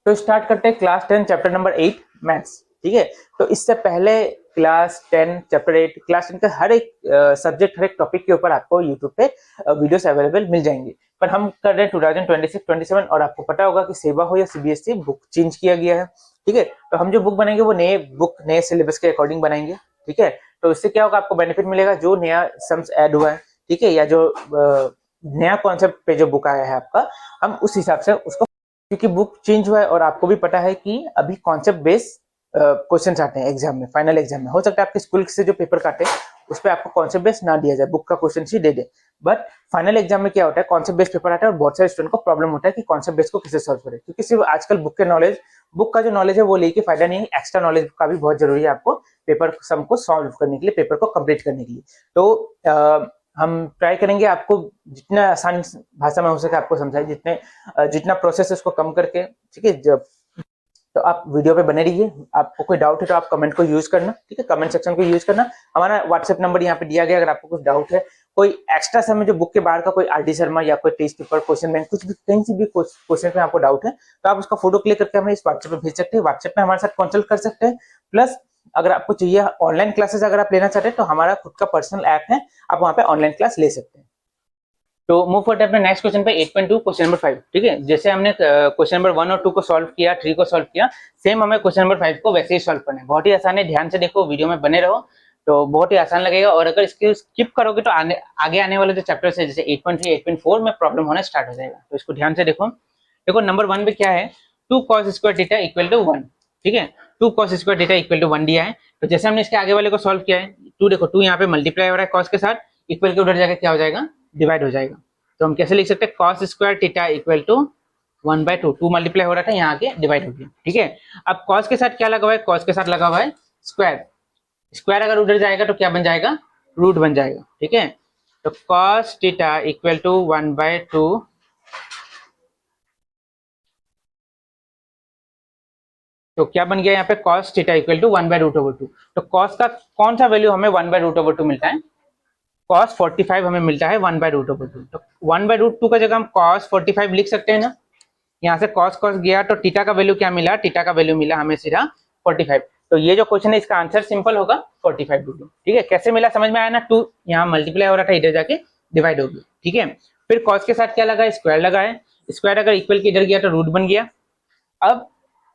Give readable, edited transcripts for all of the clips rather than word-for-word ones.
तो स्टार्ट करते हैं क्लास 10 चैप्टर नंबर 8 मैथ्स। ठीक है, तो इससे पहले क्लास 10 चैप्टर 8 क्लास 10 का हर एक सब्जेक्ट, हर एक टॉपिक के ऊपर आपको यूट्यूब पे वीडियोस अवेलेबल मिल जाएंगे। पर हम कर रहे हैं 2026-27, और आपको पता होगा कि सेवा हो या सीबीएसई बुक चेंज किया गया है। ठीक है, तो हम जो बुक बनाएंगे वो नए बुक नए सिलेबस के अकॉर्डिंग बनाएंगे। ठीक है, तो इससे क्या होगा, आपको बेनिफिट मिलेगा जो नया सम्स ऐड हुआ है, ठीक है, या जो नया कॉन्सेप्ट पे जो बुक आया है आपका, हम उस हिसाब से उसको, क्योंकि बुक चेंज हुआ है और आपको भी पता है कि अभी कॉन्सेप्ट बेस्ड क्वेश्चन आते हैं एग्जाम में, फाइनल एग्जाम में। हो सकता है आपके स्कूल से जो पेपर काटे उस पर आपको कॉन्सेप्ट बेस्ड ना दिया जाए, बुक का question he they they, but final exam में क्या होता है, कॉन्सेप्ट बेस्ड पेपर आता है और बहुत सारे स्टूडेंट को प्रॉब्लम होता है कि कॉन्सेप्ट बेस्ड को कैसे सॉल्व करें, क्योंकि सिर्फ आजकल बुक का जो नॉलेज है वो लेके फायदा नहीं है, एक्स्ट्रा नॉलेज का भी बहुत जरूरी है आपको पेपर सम को सॉल्व करने के लिए, पेपर को कंप्लीट करने के लिए। तो हम ट्राई करेंगे आपको जितना आसान भाषा में हो सके आपको समझाए, जितना प्रोसेस है उसको कम करके। ठीक है, जब तो आप वीडियो पे बने रहिए। आपको कोई डाउट है तो आप कमेंट को यूज करना, ठीक है, कमेंट सेक्शन को यूज करना। हमारा व्हाट्सएप नंबर यहाँ पे दिया गया, अगर आपको कुछ डाउट है, कोई एक्स्ट्रा समय जो बुक के बाहर का कोई आरडी शर्मा या कोई टेस्ट पेपर क्वेश्चन बैंक कुछ भी कहीं से भी क्वेश्चन में आपको डाउट है, तो आप उसका फोटो क्लिक करके हमें इस व्हाट्सएप पे भेज सकते हैं, व्हाट्सएप में हमारे साथ कंसल्ट कर सकते हैं। प्लस अगर आपको चाहिए ऑनलाइन क्लासेस अगर आप लेना चाहते हैं तो हमारा खुद का पर्सनल ऐप है, आप वहाँ पे ऑनलाइन क्लास ले सकते हैं। तो मूव करते हैं अपने नेक्स्ट क्वेश्चन पे 8.2 क्वेश्चन नंबर 5। ठीक है, जैसे हमने क्वेश्चन नंबर 1 और 2 को सॉल्व किया, 3 को सॉल्व किया, सेम हमें क्वेश्चन नंबर 5 को वैसे ही सॉल्व करना है। बहुत ही आसान है, ध्यान से देखो, वीडियो में बने रहो, तो बहुत ही आसान लगेगा। और अगर इसके स्किप करोगे तो आगे आने वाले जो चैप्टर्स है जैसे 8.3 8.4 में प्रॉब्लम होना स्टार्ट हो जाएगा। तो इसको ध्यान से देखो। देखो नंबर 1 पे क्या है, 2 cos square theta equal to 1। ठीक है, 2 cos square theta equal to 1 दिया है। तो जैसे हमने इसके आगे वाले को सॉल्व किया है, 2 देखो 2 यहाँ पे मल्टीप्लाई हो रहा है cos के साथ, इक्वल के उधर जाकर क्या हो जाएगा, डिवाइड हो जाएगा। तो हम कैसे लिख सकते हैं, cos square theta equal to 1/2, 2 multiply हो रहा था यहाँ आके डिवाइड हो गया। ठीक है, अब cos के साथ क्या लगा हुआ है, cos के साथ लगा हुआ है स्क्वायर, स्क्वायर अगर उधर जाएगा तो क्या बन जाएगा, रूट बन जाएगा। ठीक है, तो cos थीटा इक्वल टू 1/2, तो क्या बन गया यहाँ पे, cos थीटा इक्वल टू 1/√2। तो cos का कौन सा वैल्यू हमें 1/√2 मिलता है, cos 45 हमें मिलता है 1/√2। तो 1/√2 का जगह हम cos 45 लिख सकते हैं ना, यहाँ से cos cos गया तो थीटा का वैल्यू क्या मिला, थीटा का वैल्यू मिला हमें सीधा 45। तो ये जो क्वेश्चन है इसका आंसर सिंपल होगा 45 ठीक है, कैसे मिला समझ में आया ना, 2 यहाँ मल्टीप्लाई हो रहा था, इधर जाके डिवाइड हो गया। ठीक है, फिर cos के साथ क्या लगा है, स्क्वायर लगा है, स्क्वायर अगर इक्वल के इधर गया तो रूट बन गया। अब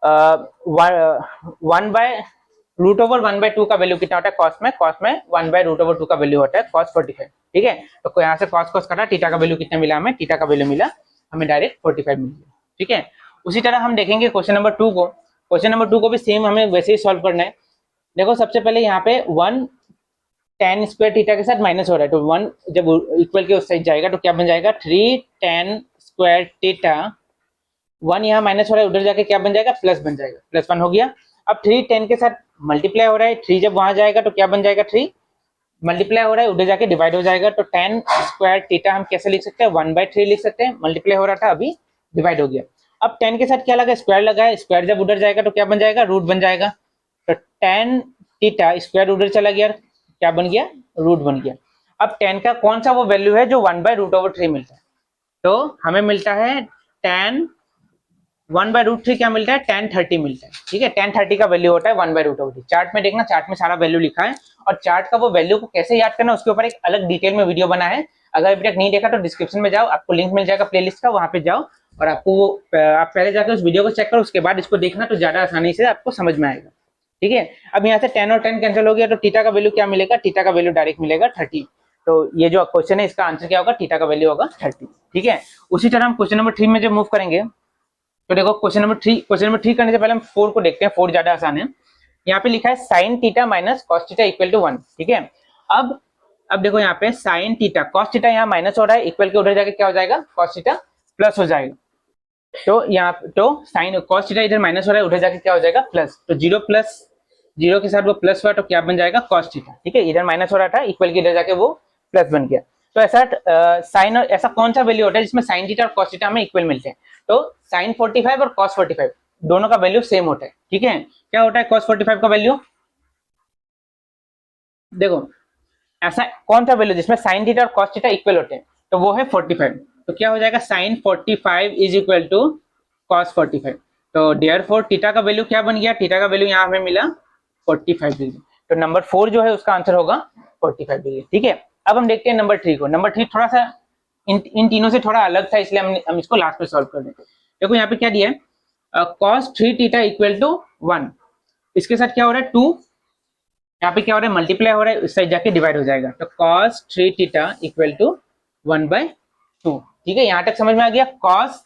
1/√1/2 का वैल्यू कितना होता है कॉस में, कॉस में 1/√2 का वैल्यू होता है cos 45। ठीक है, तो यहाँ से cos cos काटा, थीटा का वैल्यू कितना मिला हमें, थीटा का वैल्यू मिला हमें डायरेक्ट 45 मिल गया। ठीक है, उसी तरह हम देखेंगे क्वेश्चन नंबर 2 को। क्वेश्चन नंबर 2 को भी सेम हमें वैसे ही सॉल्व करना है। देखो सबसे पहले यहाँ पे 1 tan स्क्वायर थीटा के साथ माइनस हो रहा है, तो 1 जब इक्वल के उस साइड जाएगा तो क्या बन जाएगा, 3 tan स्क्वायर थीटा, 1 यहाँ माइनस हो रहा है, उधर जाके क्या बन जाएगा, प्लस बन जाएगा, +1 हो गया। अब 3 10 के साथ मल्टीप्लाई हो रहा है, 3 जब वहां जाएगा तो क्या बन जाएगा, 3 मल्टीप्लाई हो रहा है, उधर जाके डिवाइड हो जाएगा। तो tan स्क्वायर थीटा हम कैसे लिख सकते हैं, 1/3 लिख सकते हैं, मल्टीप्लाई हो रहा था अभी डिवाइड हो गया। अब 10 के साथ क्या लगा, स्क्वायर लगा है, स्क्वायर जब उधर जाएगा तो क्या बन जाएगा, रूट बन जाएगा। तो tan थीटा स्क्वायर उधर चला गया, क्या बन गया, रूट बन गया। अब 10 का कौन सा वो वैल्यू है जो 1/√3 मिलता है, तो हमें मिलता है tan 1/√3 क्या मिलता है, tan 30 मिलता है। ठीक है, tan 30 का वैल्यू होता है 1/√3। चार्ट में देखना, चार्ट में सारा वैल्यू लिखा है, और चार्ट का वो वैल्यू को कैसे याद करना उसके ऊपर एक अलग डिटेल में वीडियो बना है। अगर अभी तक नहीं देखा तो डिस्क्रिप्शन में जाओ, आपको लिंक मिल जाएगा प्लेलिस्ट का, वहां पे जाओ और आपको आप पहले जाकर उस वीडियो को चेक करो, उसके बाद इसको देखना, तो ज्यादा आसानी से आपको समझ में आएगा। ठीक है, अब यहाँ से 10 और 10 कैंसिल हो गया, तो थीटा का वैल्यू क्या मिलेगा, थीटा का वैल्यू डायरेक्ट मिलेगा 30। तो ये जो क्वेश्चन है इसका आंसर क्या होगा, थीटा का वैल्यू होगा 30। ठीक है, उसी तरह हम क्वेश्चन नंबर 3 में जब मूव करेंगे, तो देखो क्वेश्चन नंबर 3 करने से पहले हम 4 को देखते हैं, 4 ज्यादा आसान है। यहाँ पे लिखा है sine theta minus cos theta equal to 1। ठीक है, अब देखो यहाँ पे साइन थीटा, कॉस थीटा यहाँ माइनस हो रहा है, इक्वल के उधर जाके क्या हो जाएगा, कॉस थीटा प्लस हो जाएगा। तो यहाँ तो साइन कॉस थीटा इधर माइनस हो रहा है, उधर जाके क्या हो जाएगा, प्लस। तो 0 प्लस 0 के साथ वो प्लस हुआ तो क्या बन जाएगा, कॉस थीटा। ठीक है, इधर माइनस हो रहा था, इक्वल के इधर जाके वो प्लस बन गया। तो ऐसा साइन ऐसा कौन सा वैल्यू होता है जिसमें साइन थीटा और कॉस थीटा हमें इक्वल मिलते हैं, तो साइन 45 और कॉस 45 दोनों का वैल्यू सेम होता है। ठीक है, क्या होता है कॉस 45 का वैल्यू, देखो ऐसा कौन सा वैल्यू जिसमें साइन थीटा और कॉस थीटा इक्वल होते हैं, तो वो है 45। तो क्या हो जाएगा, sine 45 is equal to cos 45। तो देयरफॉर थीटा का वैल्यू क्या बन गया, थीटा का वैल्यू यहाँ हमें मिला 45 डिग्री। तो नंबर 4 जो है उसका आंसर होगा 45 डिग्री। ठीक है, अब हम देखते हैं नंबर 3 को। नंबर 3 थोड़ा सा इन तीनों से थोड़ा अलग था, इसलिए हम इसको लास्ट में सॉल्व कर देंगे। देखो यहाँ पे क्या दिया है, cos 3 थीटा इक्वल टू 1, इसके साथ क्या हो रहा है 2, यहाँ पे क्या हो रहा है मल्टीप्लाई हो रहा है, उस साइड जाके डिवाइड हो जाएगा। तो cos 3 थीटा इक्वल टू 1/2। ठीक है, यहाँ तक समझ में आ गया। cos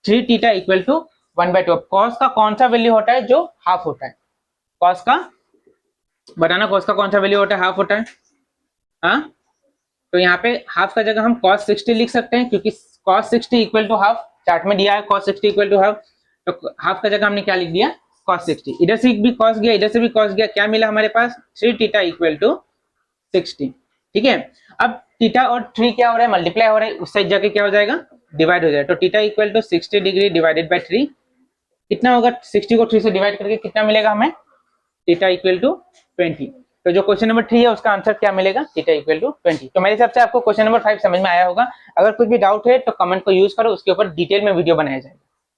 3 theta equal to 1/2। cos का कौन सा वैल्यू होता है, जो हाफ होता है। cos का बताना, cos का कौन सा वैल्यू होता है, हाफ होता है। हाँ, तो यहाँ पे हाफ का जगह हम cos 60 लिख सकते हैं, क्योंकि cos 60 equal to half, chart में दिया है cos 60 इक्वल टू हाफ। तो हाफ का जगह हमने क्या लिख दिया, cos 60। इधर से भी cos गया, इधर से भी cos गया, क्या मिला हमारे पास 3 थीटा इक्वल टू 60। ठीक है, अब थीटा और 3 क्या हो रहा है, मल्टीप्लाई हो रहा है, उस साइड जाके क्या हो जाएगा, डिवाइड हो जाएगा। तो theta equal to 60 degree divided by 3 कितना होगा, 60 को 3 से डिवाइड करके कितना मिलेगा हमें, थीटा इक्वल टू 20। तो जो क्वेश्चन नंबर 3 है उसका आंसर क्या मिलेगा, थीटा इक्वल टू 20। तो मेरे हिसाब से आपको क्वेश्चन नंबर 5 समझ में आया होगा। अगर कुछ भी डाउट है तो कमेंट को यूज करो, उसके ऊपर डिटेल में वीडियो बनाया जाएगा।